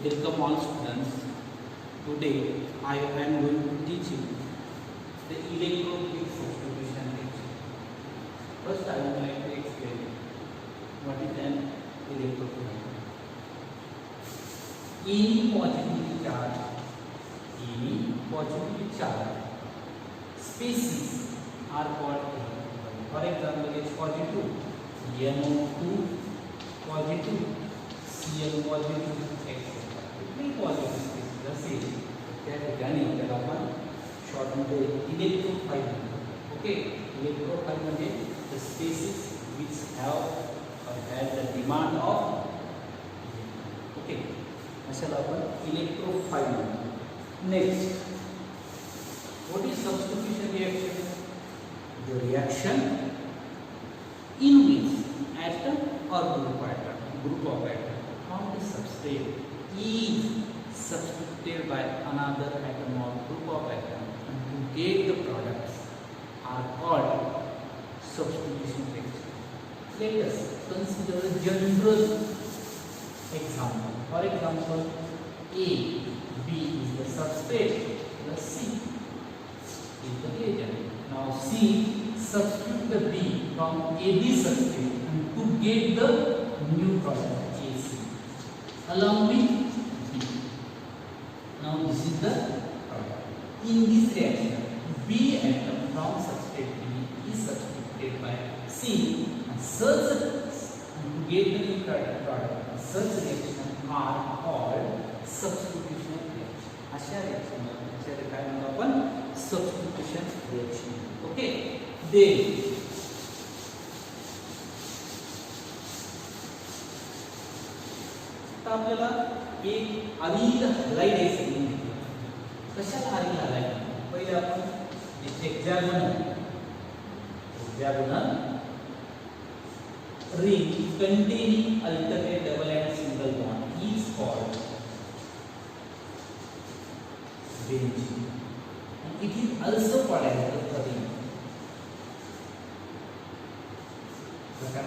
Welcome all students. Today I am going to teach you the electrophilic substitution reaction. First I would like to explain what is an electrophilic. Any positively charged species are called electrophilic. For example, H positive, NO2 positive, Cl positive, etc. Three positive species. The same. त्या ठिकाणी त्याला आपण short मध्ये electrophile म्हणतो. Okay, electrophile म्हणजे the species which have the demand of. Okay, अशाला आपण electrophile म्हणतो. Next, what is substitution reaction? The reaction in which atom or group of atom from the substrate is substituted by another atom or group of atom and to get the products are called substitution reaction. Let us consider a general example. For example, A, B is the substrate plus C is the reagent. Now C substitute the B from AB substrate and to get the new product AC along with B. Now this is the product. In this reaction, B atom from substrate B is substituted by C and to get the new product. Such reaction are called substitution reaction. अशा reaction काय म्हणतो आपण substitution reaction. Okay, then आता आपल्याला एक Anil halide आहे. कशाला Anil halide? पहिले आपण hexagonal ring containing alternate double and single bond is called benzene. And it is also called as the ring. प्रकार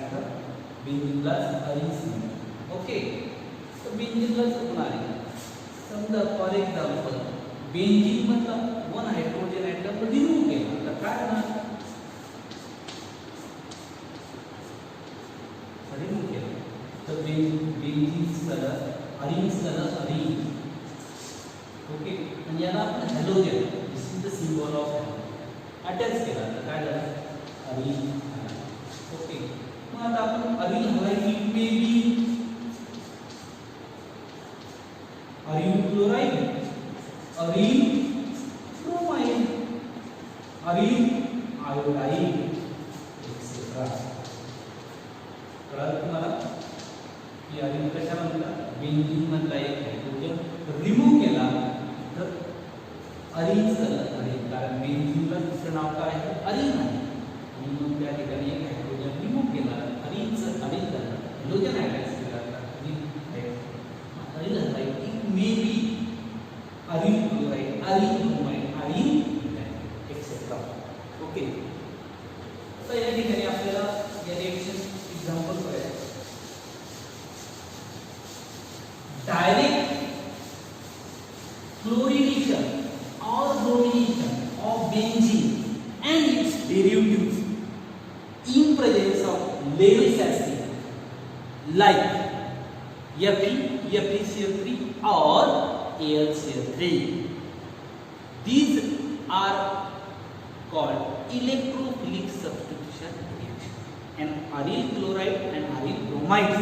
benzene plus ring. Okay, तो benzene plus होणार आहे. समजा फॉर एक्झाम्पल बेंझिन मधला वन हायड्रोजन ॲटम रिमूव्ह केला तर काय होणार? रिमूव्ह केला तर benzene colour arenes colour arene. Okay, म्हणजे याला आपण halogen, this is the symbol of attach केला तर काय झालं? अरिन. ओके, मग आता आपण arene halide may be arene chloride, arene bromide, arene iodide etcetera. कळलं तुम्हाला की अरिन कशा म्हणतात? बेंझिन मधला एक हायड्रोजन रिमूव्ह केला तर अरिन कलर अरिन, कारण बेंझिनला दुसरं नाव काय आहे? अरिन आहे. आणि मग त्या ठिकाणी एक हायड्रोजन रिमूव्ह केला, अरिन कलर हॅलोजन अटॅच केला तर arene halide. It may be arene chloride, arene bromide, arene etcetera. Okay, तर या ठिकाणी आपल्याला या रिएक्शन एक्झाम्पल बघायचं. Direct chlorination or bromination of benzene and its derivatives in presence of Lewis acid like Fe, FeCl3 or AlCl3. These are called electrophilic substitution reaction. And aryl chloride and aryl bromide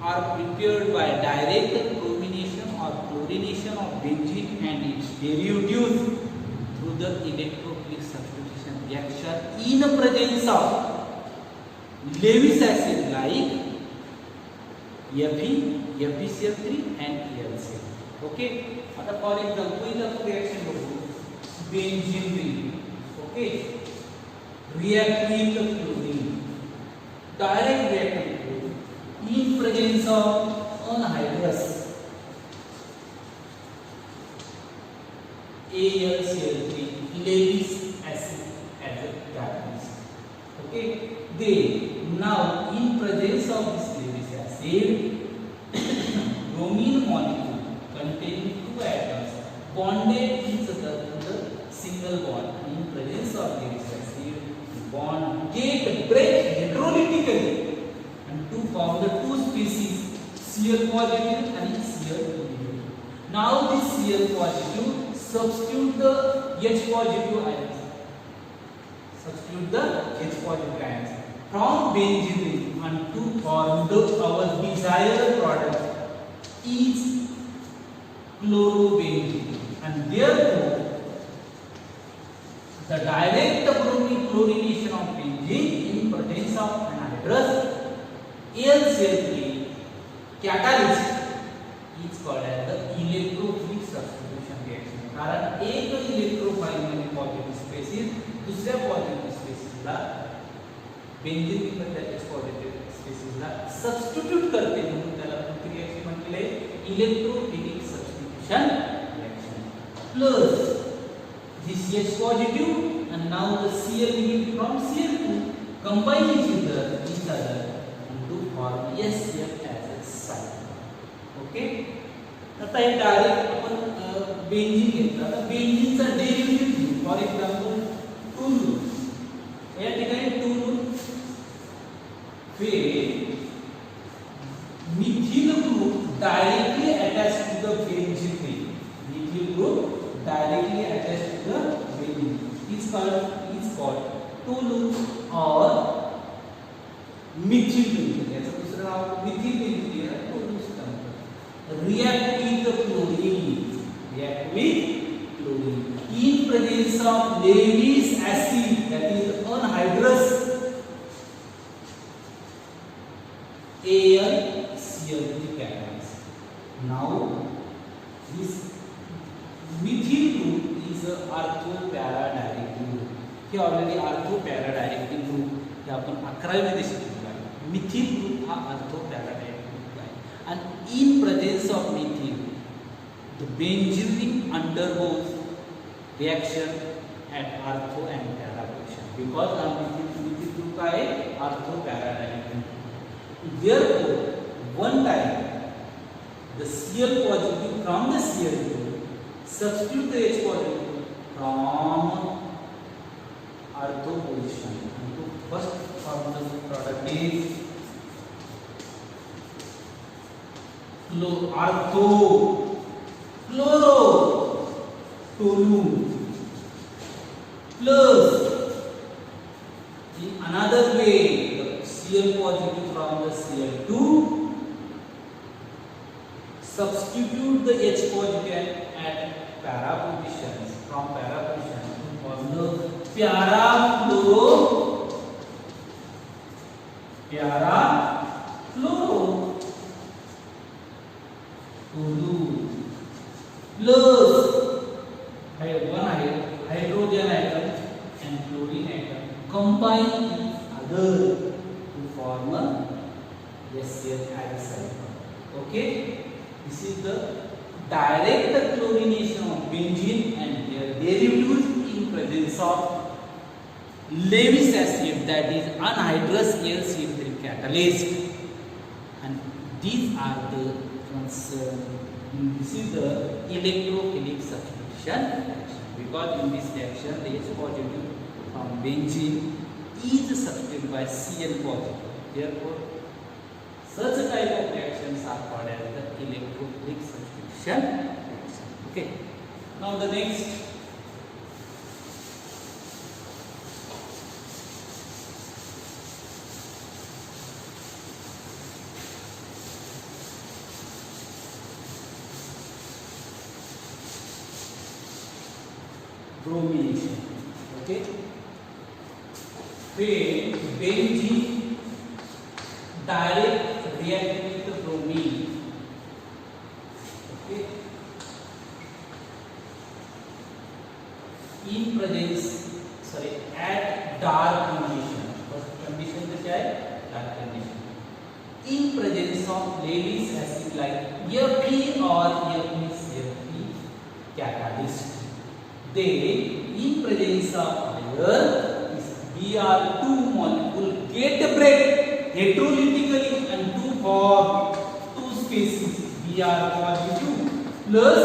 are prepared by direct bromination or chlorination of benzene and its derivatives through the electrophilic substitution reaction in presence of Lewis acid like Fe, FeCl3 and AlCl. Okay, आता for example पहिला reaction बघू. Benzene ring. Okay, react with chlorine, direct react with chlorine in presence of anhydrous AlCl3 Lewis acid as a catalyst. Okay, then now in presence of this Lewis acid bromine molecule bonded each other with a single bond. In presence of Lewis acid, the bond get break hydrolytically and to form the two species, Cl positive and Cl negative. Now this Cl positive substitute the H positive ions. Substitute the H positive ions from benzene and to form our desired product is chlorobenzene, and therefore the direct chlorination of benzene in presence of anhydrous AlCl3 catalyst is called as the electrophilic substitution reaction. कारण एक electrophile मध्ये positive spaces दुसऱ्या positive स्पेसिसला benzene मधल्या H positive स्पेसिसला substitute करते म्हणून त्याला कोणती reaction म्हटले electrophilic substitution reaction. Plus this H positive and now the Cl negative from Cl2 combine each other and to form HCl as a site. Okay. आता हे direct आपण benzene घेतलं. आता बेंझिनचा derivative घेऊ. फॉर एक्झाम्पल 2 या ठिकाणी 2 where methyl group directly attached to the benzene ring. Methyl group directly attached to the benzene is called toluene or methyl benzene. याचं दुसरं नाव methyl benzene आहे. toluene react with the chlorine. React with chlorine in presence of Lewis acid, that is anhydrous AlCl3 catalyst. Now this methyl group is a ortho-para-directive group. हे already ortho-para-directive group हे आपण 11वी मध्ये शिकलो आहे. methyl group हा ortho-para-directive group आहे. And in presence of methyl, the benzene ring undergoes reaction at ortho and para position because our methyl group का है ortho-para-directive. Therefore, one time the Cl positive from the Cl2 substitute the H positive from ortho position and to first form the product is ortho chloro toluene plus in another way the Cl positive from the Cl2 substitute the H positive at para positions from para position to form the para chloro toluene plus one hydrogen atom and chlorine atom combine each other to form a HCl as a sulfur. Okay, this is the direct chlorination of benzene and their derivatives in presence of Lewis acid, that is anhydrous AlCl3 catalyst, and these are the this is the electrophilic substitution reaction because in this reaction the H positive from benzene is substituted by Cl positive. Therefore, such type of reactions are called as the electrophilic substitution reaction. Okay. Now the next bromination. Okay. When benzene direct react with the bromine. Okay. In presence, at dark condition. First condition is dark condition. In presence of Lewis acid like Fe or FeCl3 catalyst. They, in presence of iron, this Br2 molecule get break hydrolytically and to form two species Br positive plus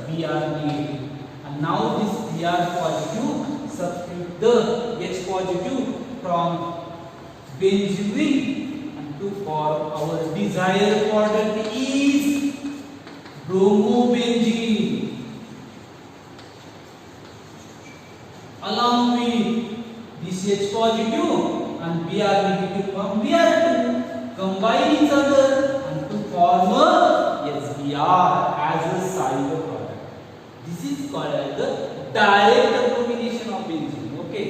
Br negative. And now this Br positive, substitute the H positive from benzene ring and to form our desired product is bromobenzene. Along with this H positive and Br negative from Br2 combine each other and to form a SBr as a side product. This is called as the direct bromination of benzene. Okay,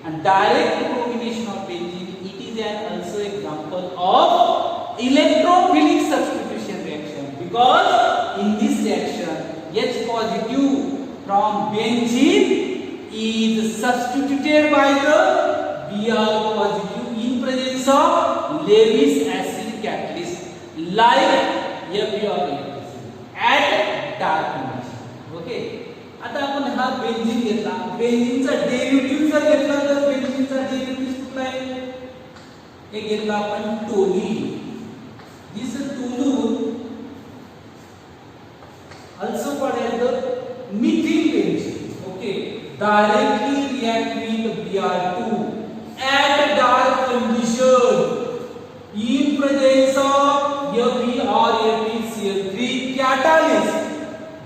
and direct bromination of benzene, it is an also example of electrophilic substitution reaction, because in this reaction H positive from benzene is substituted by the Br positive in presence of Lewis acid catalyst like Fe or ATC at dark condition. Okay, आता आपण हा benzene घेतला, बेंझिनचा derivative जर घेतला तर बेंझिनचा derivative कुठला आहे? हे घेतला आपण toluene. This toluene also called as the methyl benzene. Okay, directly react with Br2 at dark condition in presence of Fe or FeCl3 catalyst.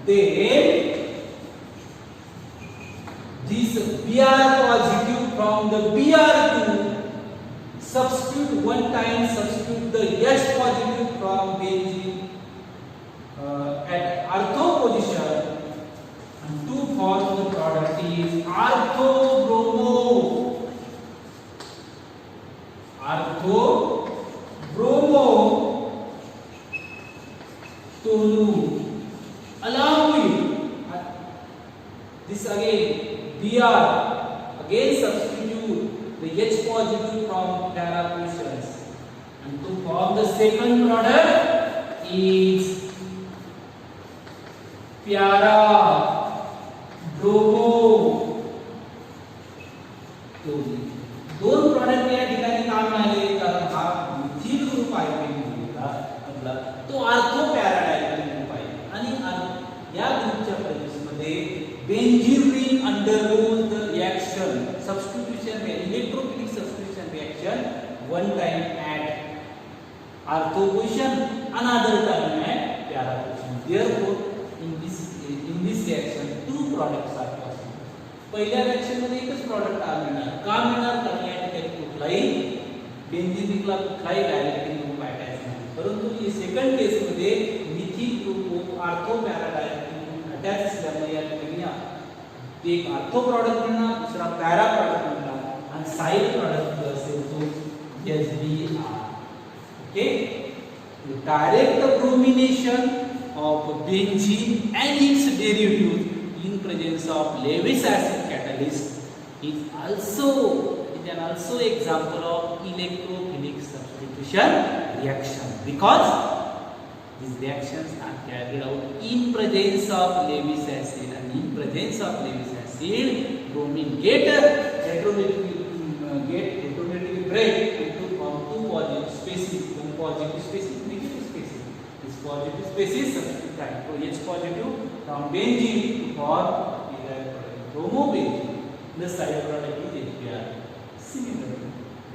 Then this Br positive from the Br2 substitute one time, substitute the H positive from benzene at ortho position, and to form the product is ortho-bromo. Ortho-bromo toluene. Along with this again Br, again substitute the H positive from para positions, and to form the second product is para bromo toluene. दोन product या ठिकाणी काम मिळाले, कारण हा methyl group आहे आपला, तो ऑर्थो पॅरा डायक्लोरिन ग्रुप आहे, आणि या ग्रुपच्या प्रेझेन्स मध्ये benzene ring undergoes the reaction substitution electrophilic substitution reaction one time at ortho position, another time at para position. Therefore in this reaction two products are possible. पहिल्या reaction मध्ये एकच product मिळणार. का मिळणार? कारण या ठिकाणी कुठलाही बेंझिनला कुठलाही डायरेक्टली ग्रुप अटॅच नाही, परंतु सेकंड केस मध्ये methyl group ortho para directly attach असल्यामुळे या ठिकाणी एक ऑर्थो प्रॉडक्ट मिळणार, दुसरा पॅरा प्रॉडक्ट मिळणार, आणि साइड प्रॉडक्ट जो असेल तो SBr. Okay, direct bromination of benzene and its derivatives in presence of Lewis acid catalyst is an also example of electrophilic substitution reaction, because these reactions are carried out in presence of Lewis acid, and in presence of Lewis acid bromine get heteronegatively break into two positive species, one positive species, negative species. Positive species substitute for H positive from benzene for bromobenzene. The side product is HBr. Similarly,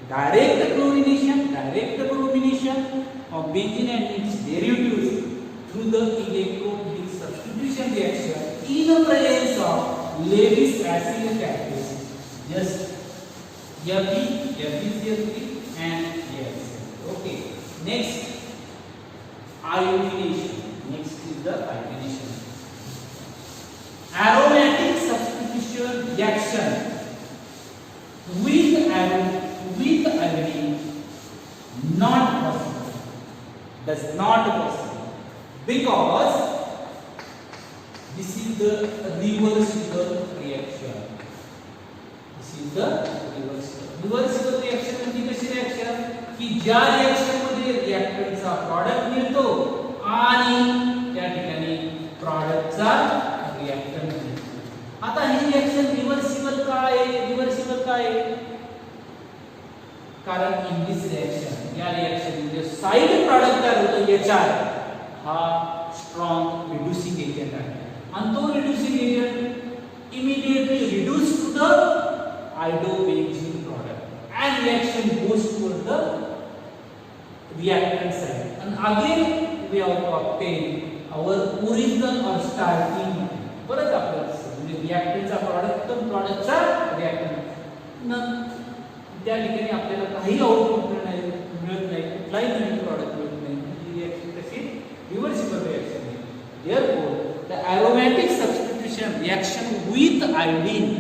direct bromination of benzene and its derivatives through the electrophilic substitution reaction in the presence of Lewis acid catalyst. Just FeCl3 and AlCl. Okay. Next. Ionization. Next is the ionization. Aromatic substitution reaction with iodine not possible. Does not possible, because this is the reversible reaction. This is the reversible reaction. म्हणजे कशी reaction की ज्या reaction मध्ये रिएक्टंटचा product मिळतो आणि त्या ठिकाणी प्रॉडक्टचा reactant मिळतो. आता ही रिएक्शन रिव्हर्सिबल का आहे? रिव्हर्सिबल का आहे? कारण इन दिस रिएक्शन, या रिएक्शन मध्ये साइड प्रॉडक्ट तयार होतो HR, हा स्ट्रॉंग रिड्यूसिंग एजंट आहे. and तो reducing agent immediately reduced to the iodobenzene product and reaction goes towards the reactant side, and again we have to obtain our original or starting material. परत आपल्याला म्हणजे रिएक्टंटचा product तर प्रॉडक्टचा reactant न त्या ठिकाणी आपल्याला काही आउटपुट मिळत नाही, कुठलाही नवीन प्रॉडक्ट मिळत नाही, ही रिएक्शन कशी रिव्हर्सिबल रिएक्शन आहे. Therefore the aromatic substitution reaction with iodine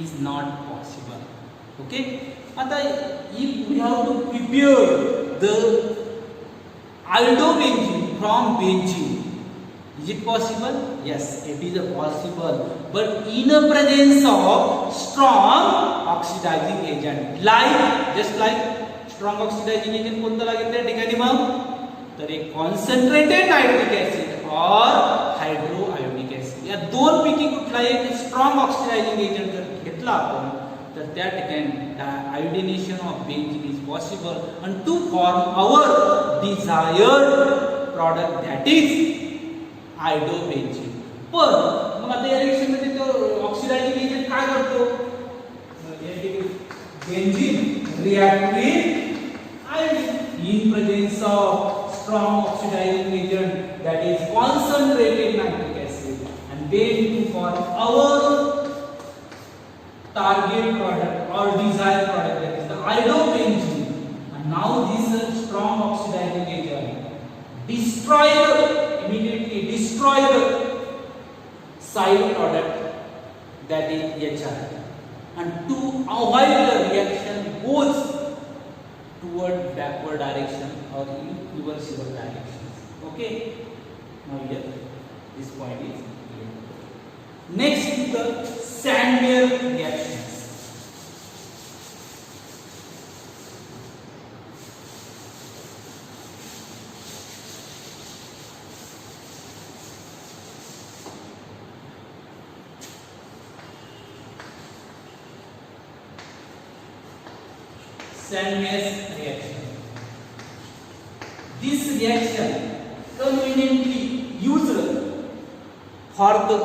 is not possible. Okay, आता if we have to prepare the iodobenzene from benzene, is it possible? Yes, it is possible, but in the presence of strong oxidizing agent, just like strong oxidizing agent कोणतं लागेल त्या ठिकाणी मग तर एक concentrated nitric acid और हायड्रोआयोनिक acid या दोन पैकी कुठला एक स्ट्रॉंग ऑक्सिडायझिंग एजंट जर घेतला आपण तर त्या ठिकाणी iodination of benzene is possible and to form our desired product that is iodobenzene. पण मग आता या रिएक्शन मध्ये तो ऑक्सिडायझिंग एजंट काय करतो benzene react with iodine in presence of strong oxidizing agent that is concentrated nitric acid, and then to form our target product or desired product that is the iodobenzene. And now this strong oxidizing agent immediately destroy the side product that is HR, and to avoid the reaction goes toward backward direction or reversible direction. Okay, now here this point is clear. Next is the Sandmeyer reactions. Sandmeyer's reaction. This reaction conveniently used for the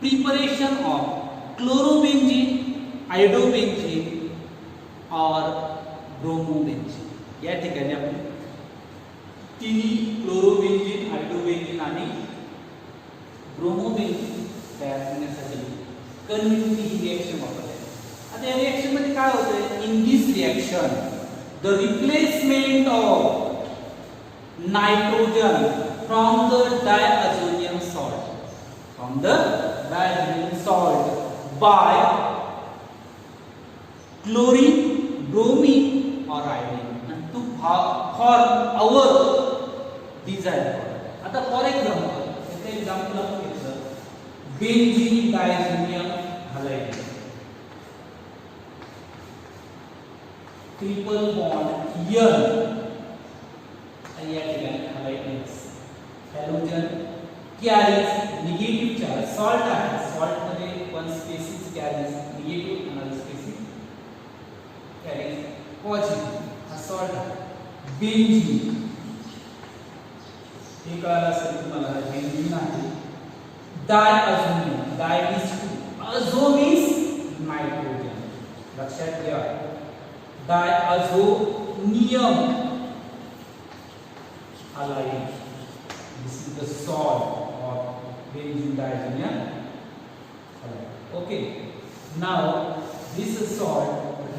preparation of chlorobenzene, iodobenzene or bromobenzene. या ठिकाणी आपण तिन्ही क्लोरोबेंझीन, आयोडोबेंझीन आणि ब्रोमोबेंझीन तयार करण्यासाठी conventionally ही reaction वापरली. आता या रिएक्शन मध्ये काय होतंय in this reaction the replacement of nitrogen from the diazonium salt by chlorine, bromine or iodine and to form our desired product. आता फॉर एक्झाम्पल आपण घेतलं benzene diazonium halide, triple bond N आणि या ठिकाणी halide halogen carries negative charge, salt आहे, salt मध्ये one species carries negative, another species carries positive. हा salt आहे. बेंझीन हे कळलं असेल तुम्हाला, बेंझीन आहे. Diazonium, di is two, azo means nitrogen, लक्षात घ्या. Diazonium halide, this is the salt of benzene diazonium halide. Okay, now this salt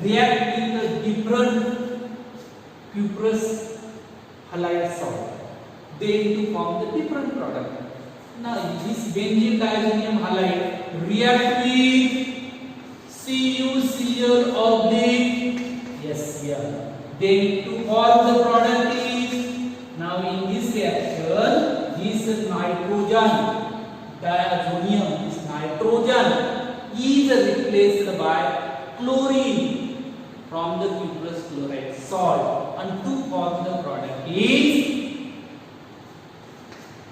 react with the different cuprous halide salt, then to form the different product. Now this benzene diazonium halide react with CuCl oblique, yes, here. Then to form the product is, now in this reaction, this nitrogen, diazonium, this nitrogen is replaced by chlorine from the cuprous chloride salt, and to form the product is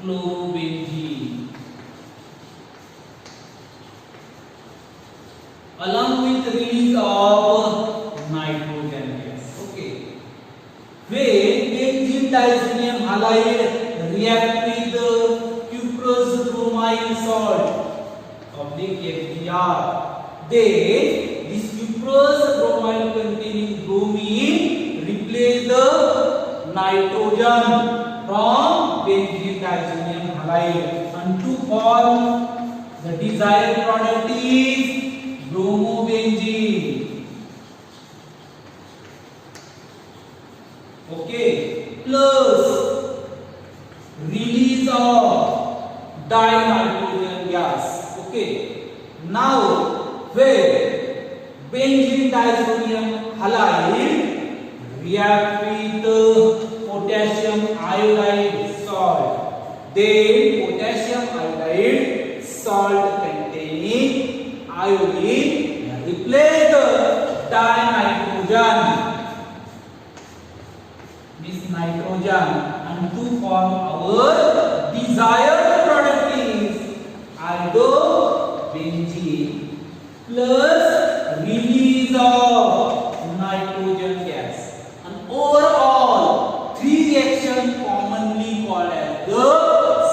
chlorobenzene. Along with the release of nitrogen gas. Okay. When benzene diazonium halide react with the cuprous bromine salt oblique FBr. Then this cuprous bromide containing bromine replace the nitrogen from benzene diazonium halide and to form the desired product is bromobenzene. Okay, plus release of dinitrogen gas. Okay, now where benzene diazonium halide react with potassium iodide salt, then potassium iodide salt containing iodine replace the dinitrogen, this nitrogen, and to form our desired product is iodobenzene plus release of nitrogen gas. And overall, three reactions commonly called as the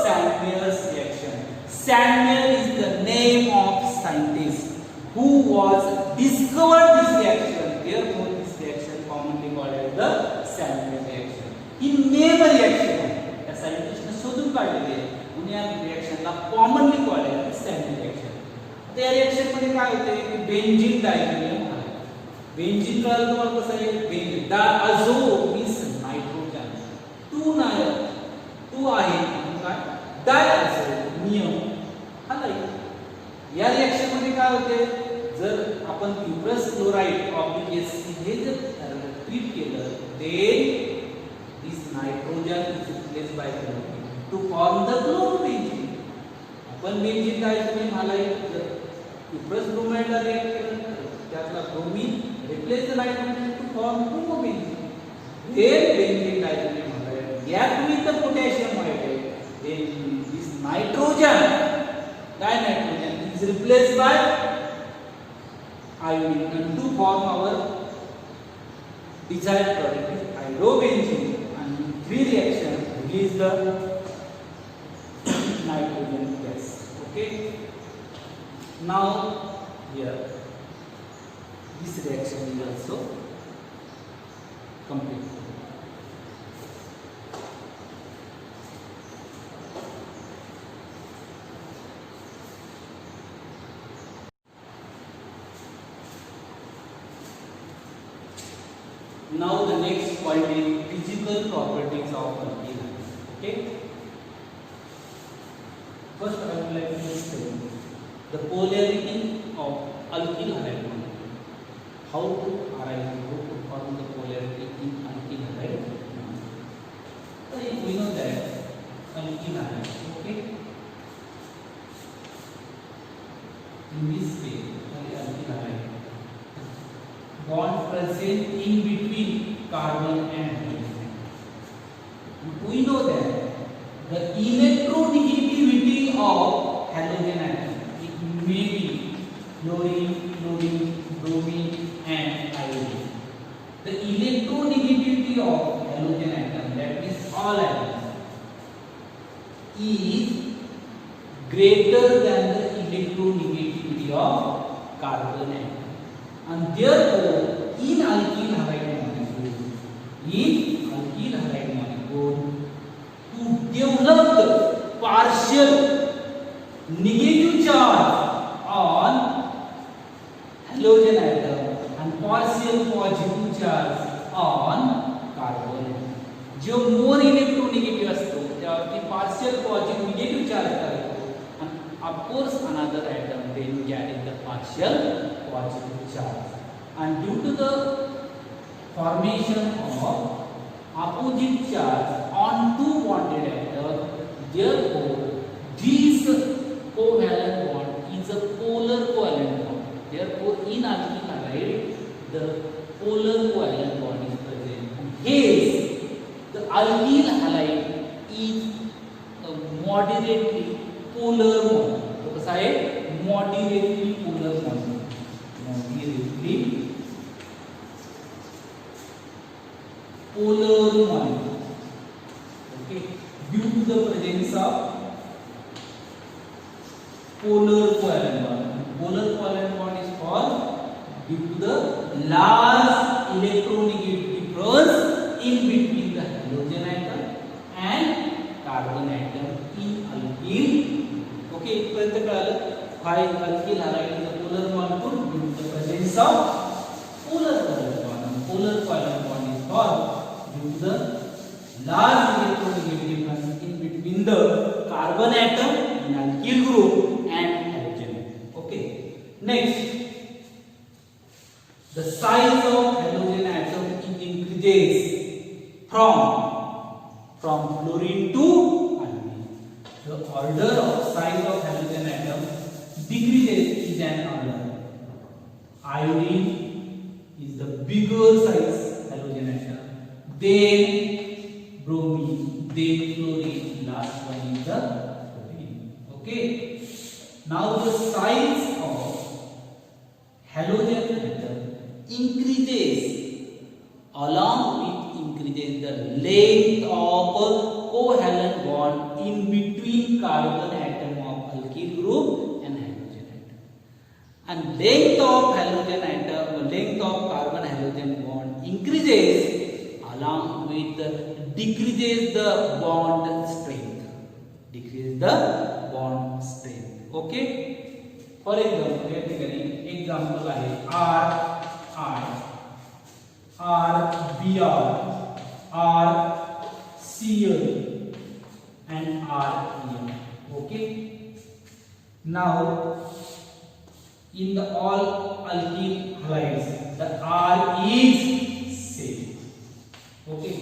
Samuel's reaction. Samuel is the name of scientist who was discovered this reaction. Therefore, this reaction commonly called as the Samuel reaction. He name reaction आहे, या सायंटिस्टने शोधून काढलेली आहे म्हणून या रिएक्शनला commonly call आहे Samuel reaction. त्या reaction मध्ये काय होते की बेंझीन डायझोनियम आहे. बेंझीन कळलं तुम्हाला कसं आहे, बेंझीन डायझो मीन्स नायट्रोजन, टू आहे काय डायझोनियम हालाय. या रिएक्शन मध्ये काय होते, जर आपण क्युप्रस क्लोराइड ऑब्लिक हे जर ट्रीट केलं then this nitrogen is replaced by bromine to form the chlorobenzene. आपण बेंझीन डायझोनियम हालाइड जर क्युप्रस ब्रोमाइड ला रिएक्ट केलं त्यातला bromine replace the nitrogen to form bromobenzene. then benzene diazonium halide react with the potassium iodide, then this nitrogen dinitrogen is replaced by iodine and to form our desired product is iodobenzene, and three reactions release the nitrogen gas. Okay, now here this reaction is also complete. Now the next point is physical properties of alkene. Okay. First, I would like to explain the polarity of alkyl halide molecule. How to arrive, how to form the polarity in alkyl halide molecule. So if we know that alkyl halide, okay, in this way, alkyl halide bond present in between carbon and hydrogen. We know that the electronegativity of halogen atom, it may be chlorine, chlorine, bromine and iodine. The electronegativity of halogen atom, that is all atoms, is greater than the electronegativity of carbon atom. And therefore, in alkyl halide molecule, to develop the partial negative charge on halogen atom and partial positive charge on carbon atom. जो more electronegative असतो त्यावरती partial positive negative charge करतो, and of course another atom then carrying the partial positive charge, and due to the formation of opposite charge on two bonded atoms, therefore this covalent bond is a polar covalent bond. Therefore in alkyl halide the polar covalent bond is present. Hence the alkyl halide is a moderately polar bond. तो कसा आहे, moderately polar bond. Moderately polar molecule. Okay, due to the presence of polar covalent bond. Polar covalent bond is called due to the large electronegative difference in between the halogen atom and carbon atom in alkyl. Okay, इथपर्यंत कळालं. Why alkyl halide is a polar bond due to the presence of polar covalent bond. Polar covalent bond is called due to the large electronegative difference in between the carbon atom in alkyl group and halogen atom. Okay, next, the size of halogen atom increases from fluorine to iodine. The order of size of halogen atom decreases is an order. Iodine is the bigger size halogen atom, then bromine, then fluorine, last one is the fluorine. Okay, now the size of halogen atom increases along with increases the length of covalent bond in between carbon atom of alkyl group and halogen atom. And length of halogen atom, length of carbon halogen bond increases along with decreases the bond strength. Decreases the bond strength. Okay. For example आहे RI, RBr, RCl and REl. Okay. Now in the all alkyl halides the R is same. Okay.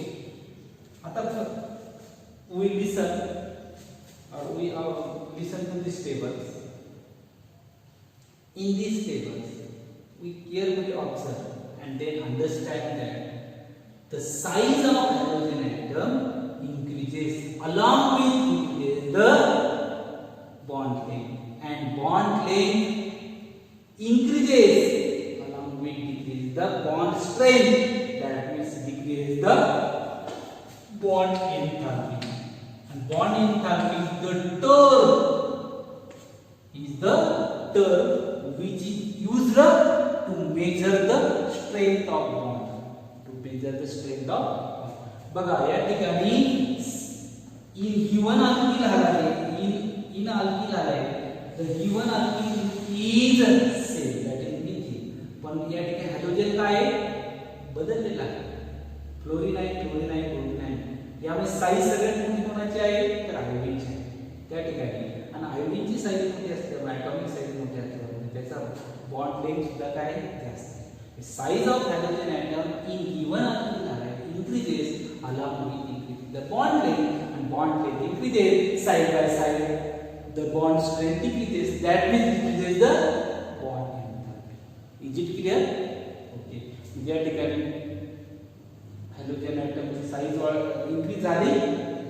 आता we listen to this tables. In these tables, we carefully observe and then understand that the size of halogen atom increases along with the bond length, and bond length increases along with decreases the bond strength. That means decreases the bond enthalpy, and bond enthalpy is the term which is used to measure the strength of bond. To measure the strength of bond. बघा या ठिकाणी in given alkyl halide, in alkyl halide, the given alkyl is same, that is methane. पण या ठिकाणी halogen काय बदललेला आहे. Fluorine आहे, क्लोरीन आहे, ब्रोमीन आहे. यामध्ये साईज सगळ्यात मोठी कोणाची आहे तर आयोडीनची आहे त्या ठिकाणी. आणि आयोडीनची साईज मोठी असते, ॲटॉमिक साईज मोठी असते, त्याचा बॉन्ड लेंथ सुद्धा काय जास्त आहे. Size of hydrogen atom in given alkyl halide increases along with increasing the bond length, and bond length increases side by side, the bond strength decreases, that means decreases the bond enthalpy. Is it clear? Okay. या ठिकाणी hydrogen एटमची size increase झाली,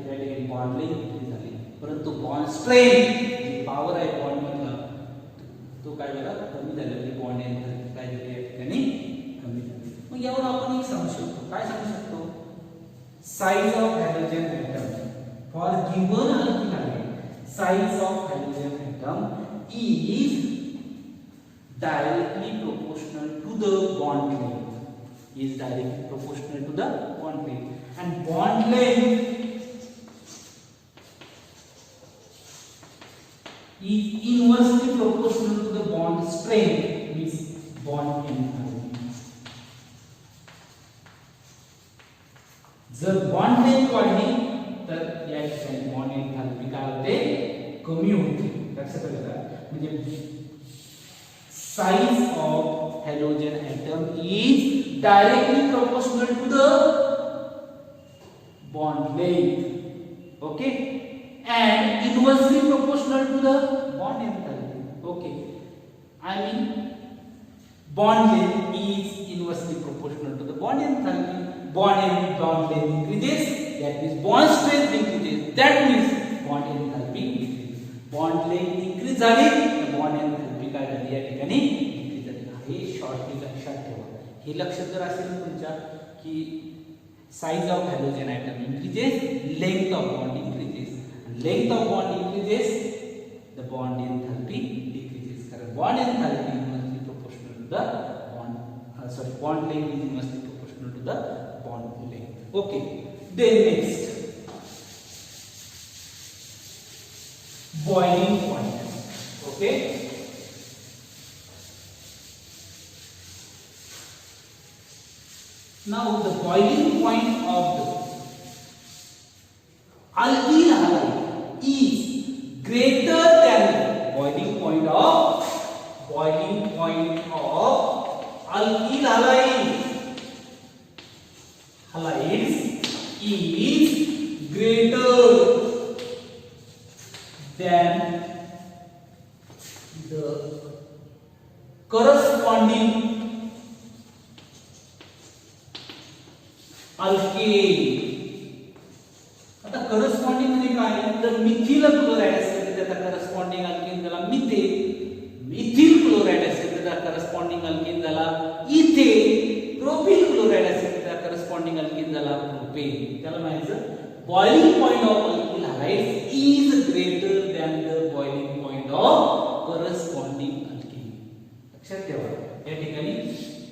या ठिकाणी bond length increase झाली, परंतु bond strength जी power आहे bond मधला तो काय झाला कमी झाला, म्हणजे बॉन्ड एंथॅल्पी काय झाली या ठिकाणी कमी झाली. मग यावर आपण एक सांगू शकतो, काय सांगू शकतो, size of hydrogen atom for given alkyl halide, size of hydrogen atom is directly proportional to the bond length, is directly proportional to the bond length, and bond length is inversely proportional to the bond strength, means bond enthalpy. जर bond length वाढली तर या ठिकाणी bond एंथॅल्पी काय होते कमी होते. लक्षात आलं का? म्हणजे size of halogen atom is directly proportional to the bond length, okay, and inversely proportional to the bond enthalpy. Okay, I mean bond length is inversely proportional to the bond enthalpy. Bond length increases, that means bond strength increases, that means bond enthalpy decreases. Bond length increase झाली तर bond enthalpy काय झाली या ठिकाणी decrease झाली. हे shortly लक्षात ठेवा. हे लक्षात जर असेल तुमच्या की size of halogen atom increases, length of bond increases, and length of bond increases, the bond enthalpy decreases. कारण bond enthalpy is inversely proportional to the bond length is inversely proportional to the bond length. Okay, then next, boiling point. Okay, now the boiling point of the alkyl halide is greater than the boiling point of alkyl halides is greater than the corresponding alkane. आता corresponding म्हणजे काय, तर methyl chloride असेल तर त्याचा corresponding alkane झाला methane, methyl chloride असेल तर त्याचा करस्पॉन्डिंग अल्केन झाला इथेन, प्रोपिल क्लोराइड असेल तर त्याचा करस्पॉन्डिंग अल्केन झाला प्रोपेन. त्याला म्हणायचं boiling point of alkyl halides is greater than the boiling point of corresponding alkane. लक्षात ठेवा, या ठिकाणी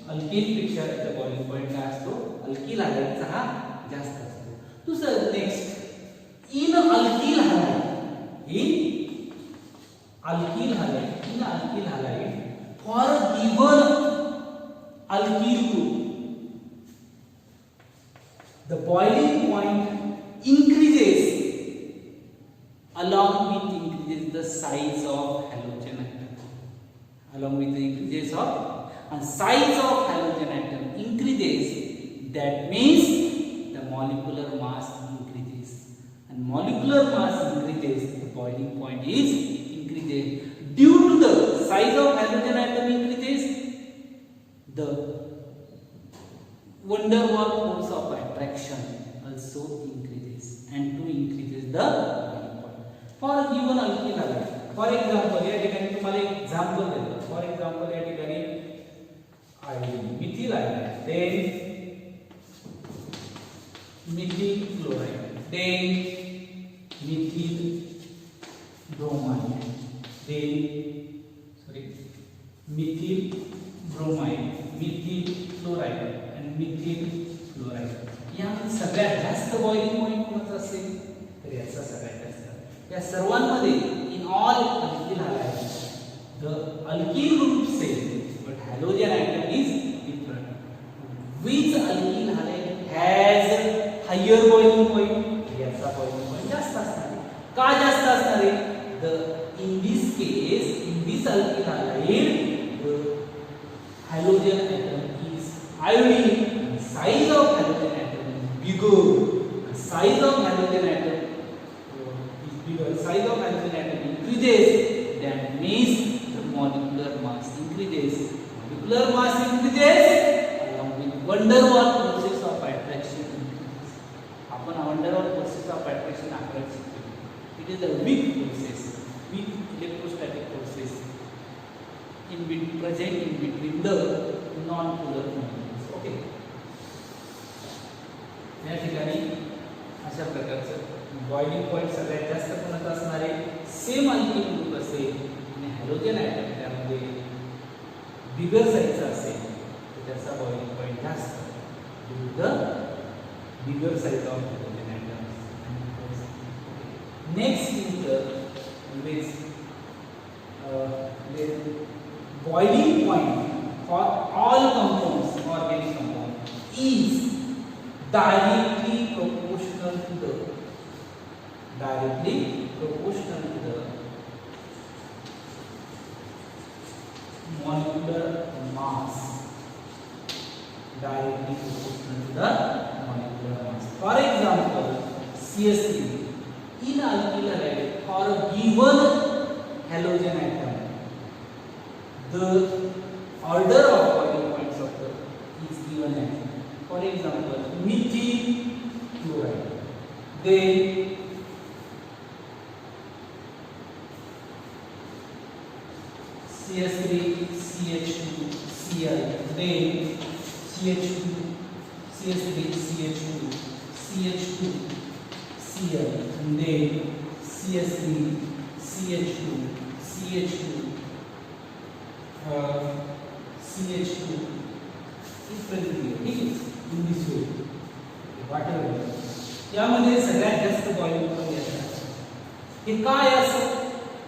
अल्केन पेक्षा त्याचा बॉइलिंग पॉइंट काय असतो, अल्किल हालाइडचा हा जास्त असतो. दुसरं next, in alkyl halide for given alkyl group the boiling point increases along with increases the size of halogen atom. Along with the increases of size of halogen atom increases, that means the molecular mass increases, and molecular mass increases, the boiling point is increases. Due to the size of halogen atom increases, the van der Waals force of attraction also increases, and to increases the boiling point. For a given alkyl halide, for example, या ठिकाणी तुम्हाला एक example देतो. For example, या ठिकाणी methyl iodide, then methyl chloride, then methyl bromide, methyl bromide, methyl chloride and methyl fluoride. या सगळ्यात जास्त बॉइलिंग पॉइंट कोणता असेल, तर याचा सगळ्यात जास्त. या सर्वांमध्ये in all alkyl halide the alkyl group same but halogen atom is different. Which alkyl halide has higher boiling point, याचा बॉइलिंग पॉइंट जास्त असणार. का जास्त असणार आहे, the in this case in this alkyl halide the halogen atom is iodine, and size of halogen atom is bigger. The size of halogen atom is bigger. Size of halogen atom increases, that means the molecular mass increases. Molecular mass increases along with van der Waals process of attraction increases. आपण van der Waals process of attraction आपल्याला शिकतो. It is a weak process, weak electrostatic process present in between the non-polar molecules. Okay. या ठिकाणी अशा प्रकारचं boiling point सगळ्यात जास्त कोणता असणार आहे, सेम अल्किल ग्रुप असेल आणि हॅलोजन ॲटम त्यामध्ये बिगर साईजचा असेल तर त्याचा बॉइलिंग पॉइंट जास्त, due the bigger size of halogen atom. Next is the boiling point for all compounds, organic compounds, is directly proportional to the molecular mass. Directly proportional to the molecular mass. For example, CS3 in alkyl halide for a given halogen atom, the order of boiling points of the is given as, for example, methyl chloride, then CS3 CH2 Cl, then CH2 CS3 CH2 CH2 Cl, and then CS3 CH2 CH2 CH2 इथपर्यंत ठीक आहे in this way water यामध्ये सगळ्यात जास्त boiling point येतात हे काय असं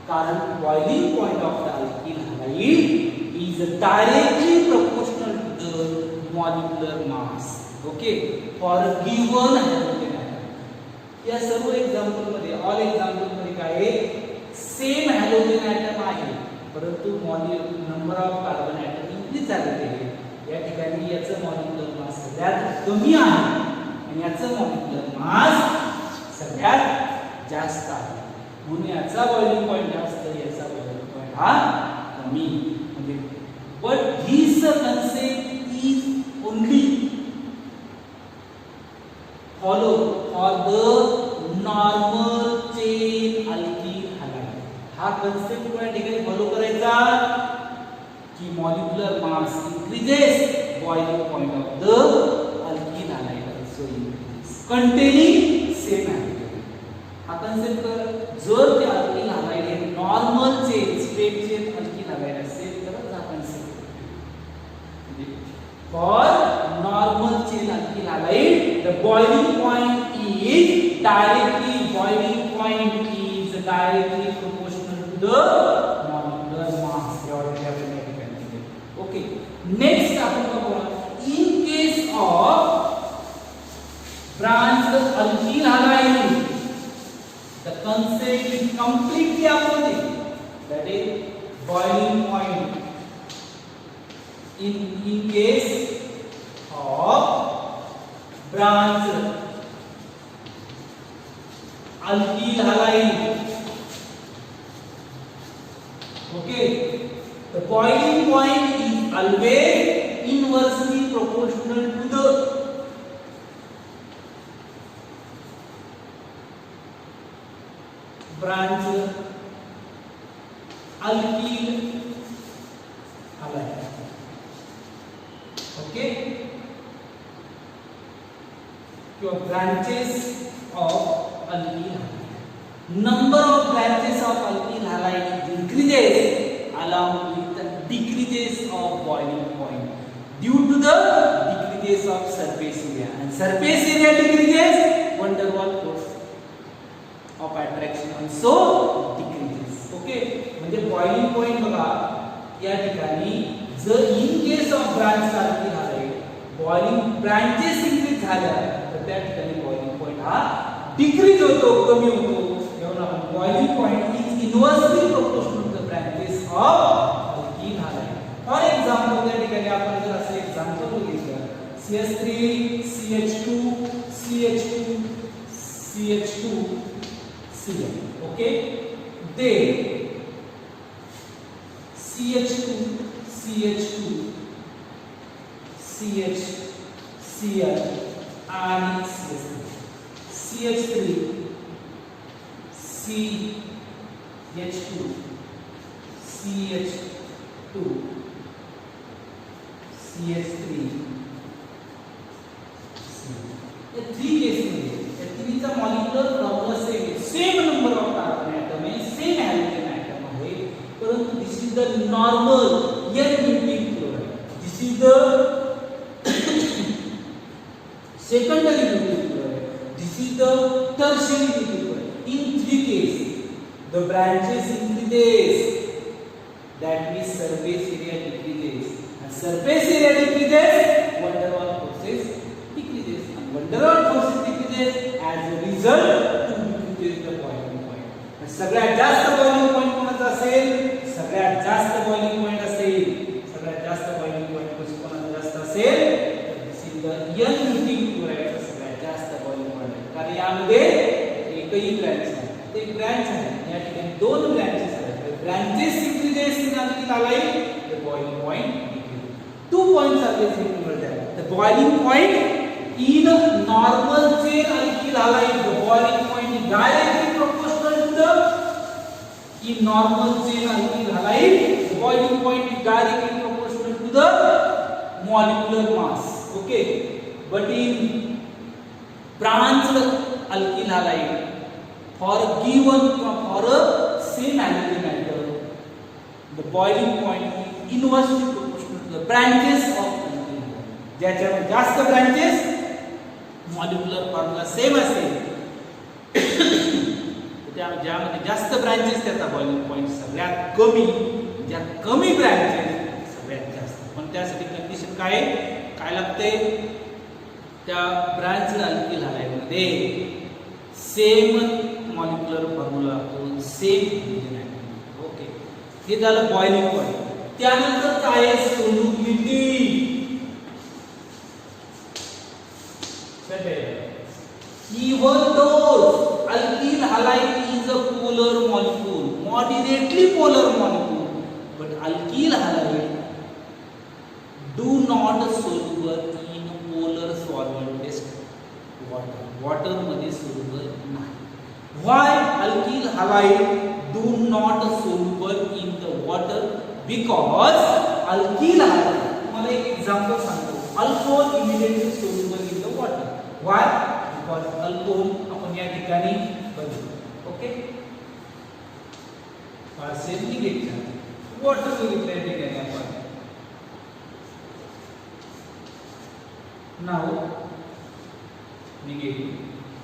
कारण boiling point of the alkyl halide is directly proportional to the molecular mass okay for given hydrogen atom या सर्व एक्झाम्पल मध्ये ऑल एक्झाम्पल मध्ये काय आहे सेम हायड्रोजन ॲटम आहे परंतु number of carbon atom increase झालेले आहे या ठिकाणी याचं मॉलिक्युलर मास सगळ्यात कमी आहे आणि याचं मॉलिक्युलर मास सगळ्यात जास्त आहे म्हणून याचा बॉइलिंग पॉइंट जास्त याचा बॉइलिंग पॉइंट हा कमी म्हणजे but this concept is only follow for the normal chain alkyl halide हा कन्सेप्ट कोणत्या ठिकाणी फॉलो करायचा की molecular mass increases boiling point of the alkene halide also increases containing same alkene हा concept कर जर ते alkene halide हे normal chain straight chain alkene halide असेल तर हा concept for normal chain alkene halide the boiling point is directly proportional to the molecular mass okay next आपण बघूया in case of branched alkene halide the concept is completely opposite that is boiling point in case of branched alkene halide okay the boiling point is always inversely proportional to the branch alkene halide okay your branches of alkene halide number of branches of alkene halide increases along with the decreases of boiling point due to the decreases of surface area and surface area decreases van der Waals force of attraction also decreases okay म्हणजे boiling point बघा या ठिकाणी जर in case of branch alkene halide boiling branches increase झाल्या तर त्या ठिकाणी boiling point हा decrease होतो कमी होतो म्हणून आपण boiling point is inversely proportional to the branches of alkene halide for example त्या ठिकाणी आपण जर असे एक्झाम्पल बघितलं CH3 CH2 CH2 CH2 Cl okay then CH2 CH2 CH Cl आणि CH3 CH2 CH2 CH3 या थ्री केस मध्ये या तिन्हीचा molecular property same number of carbon atom आहे सेम हायड्रोजन ॲटम आहे परंतु this is the normal n-butyl chloride this is the secondary butyl chloride this is the tertiary butyl chloride in three cases the branches increases that means surface area decreases and surface area decreases van der Waals forces decreases and van der Waals forces decreases as a result to decrease the boiling point सगळ्यात जास्त boiling point कोणाचा असेल सगळ्यात जास्त boiling point असेल सगळ्यात जास्त boiling point कोणाचा जास्त असेल this is the n-butyl chloride सगळ्यात जास्त boiling point आहे कारण यामध्ये एकही ब्रँच नाही ते एक ब्रँच आहे या ठिकाणी दोन ब्रँचेस आहेत branches increases in alkene halide the boiling point decreases 2 points are there remember that the boiling point in normal chain alkene halide the boiling point is directly proportional to the in normal chain alkene halide the boiling point is directly proportional to the molecular mass okay but in branched alkene halide for a given for a same alkene atom the boiling point inversely proportional to the branches of alkyl halide. ज्याच्यामध्ये जास्त branches molecular formula same असेल ज्यामध्ये जास्त branches त्याचा boiling point सगळ्यात कमी, ज्या कमी ब्रांचेस सगळ्यात जास्त. पण त्यासाठी कंडिशन काय लागते, त्या ब्रांच अल्कील हलाइड मध्ये सेम मॉलिक्युलर फॉर्म्युला तो सेम रिजन आहे. ओके, हे झालं बॉइलिंग पॉइंट. त्यानंतर काय आहे solubility. Even though alkyl halide is a polar molecule, moderately polar molecule, but alkyl halide do not soluble in polar solvent water. Water मध्ये soluble नाही. Why alkyl halide do not soluble in the water? Because alkyl halide, तुम्हाला एक example सांगतो. Alcohol immediately soluble in the water. Why? Because alcohol आपण या ठिकाणी बघू. Okay, partial negative water बघितलं या ठिकाणी आपण. Now negative,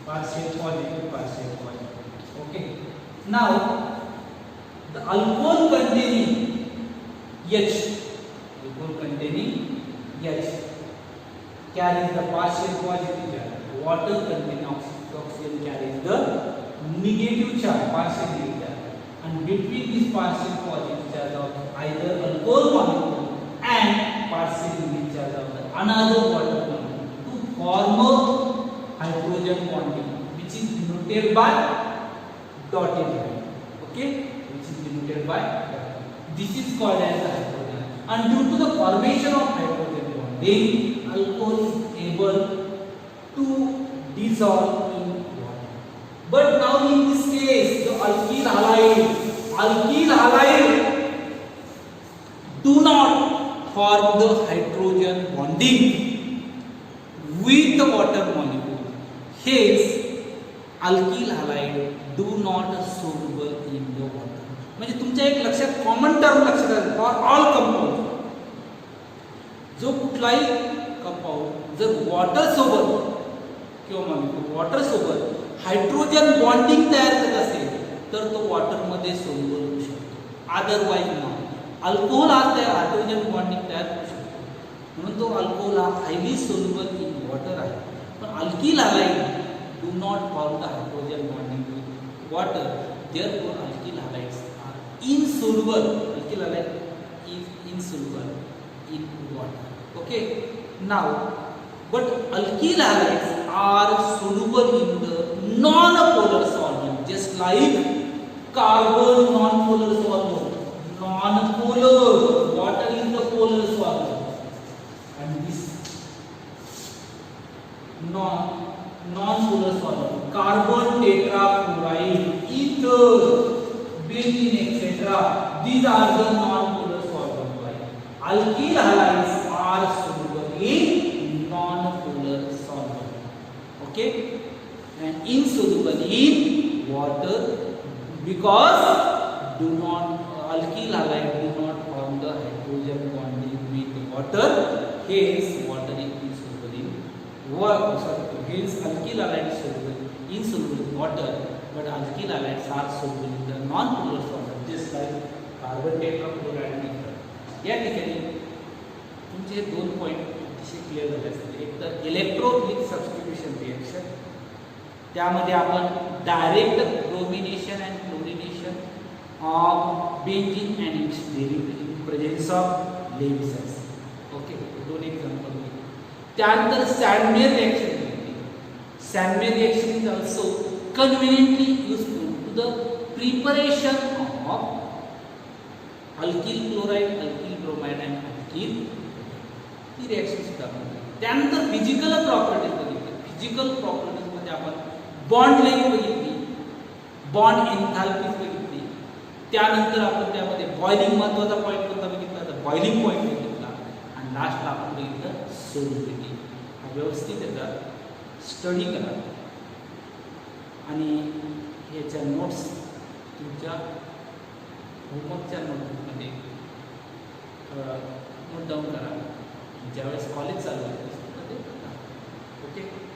partial positive, partial positive. Okay, now the alcohol containing H, alcohol containing H carries the partial positive charge. Water containing oxygen carries the negative charge, partial negative charge. And between this partial positive charge of either alcohol molecule and partial negative charge of the another water molecule to form a hydrogen bonding, which is denoted by dotted line. Okay, which is denoted by dotted. This is called as the hydrogen. And due to the formation of hydrogen bonding, alcohol is able to dissolve in water. But now in this case, the alkyl halide do not form the hydrogen bonding with the water molecule. Hence, alkyl halide do not soluble in the water. म्हणजे तुमच्या एक लक्षात common term लक्षात आलं, for all compound जो कुठलाही compound जर water सोबत किंवा मॉलिक्यूल वॉटर सोबत हायड्रोजन बॉन्डिंग तयार करत असेल तर तो वॉटर मध्ये सोल्युबल होऊ शकतो. Otherwise not. अल्कोहोल हा हायड्रोजन बॉन्डिंग तयार करू शकतो, म्हणून तो अल्कोहोल हा हायली सोल्युबल इन वॉटर आहे. पण alkyl halide do not form the hydrogen bonding with water. Therefore alkyl halides are insoluble. Alkyl halide is insoluble in water. Okay, now but alkyl halides are soluble in the non-polar solvent, just like carbon non-polar solvent. Non-polar, water is the polar solvent, and this non-polar solvent, carbon tetrafluoride, ether, benzene, etc. These are the non-polar solvent. Alkyl halides are soluble in non-polar solvent. Okay, and insoluble in water because alkyl halide do not form the hydrogen bonding with water. Hence, water is insoluble in water. Hence, alkyl halide is insoluble in water, but alkyl halides are soluble in the non-polar solvent, just like carbon tetrafluoride. या ठिकाणी तुमचे दोन point अतिशय clear झाले असतील. एक तर electrophilic substitution reaction, त्यामध्ये आपण direct bromination and chlorination of benzene and its derivative in presence of Lewis acid. Okay, दोन एक्झाम्पल घेतले. त्यानंतर सॅन्डमेयर रिएक्शन घेतली. Sandmeyer reaction is also conveniently useful to the preparation of alkyl chloride, alkyl bromide and alkyl. ती reaction सुद्धा आपण. त्यानंतर physical properties बघितली. Physical properties मध्ये आपण बॉन्ड लेंथ बघितली, बॉन्ड एन्थाल्पी बघितली. त्यानंतर आपण त्यामध्ये बॉइलिंग महत्त्वाचा पॉईंट कोणता बघितला तर बॉइलिंग पॉईंट बघितला. आणि लास्टला आपण बघितलं सोल्युबिलिटी. हा व्यवस्थित याचा स्टडी करा आणि ह्याच्या नोट्स तुमच्या होमवर्कच्या नोटबुकमध्ये नोट डाऊन करा. ज्यावेळेस कॉलेज चालू आहे त्यावेळेस ते करा. ओके.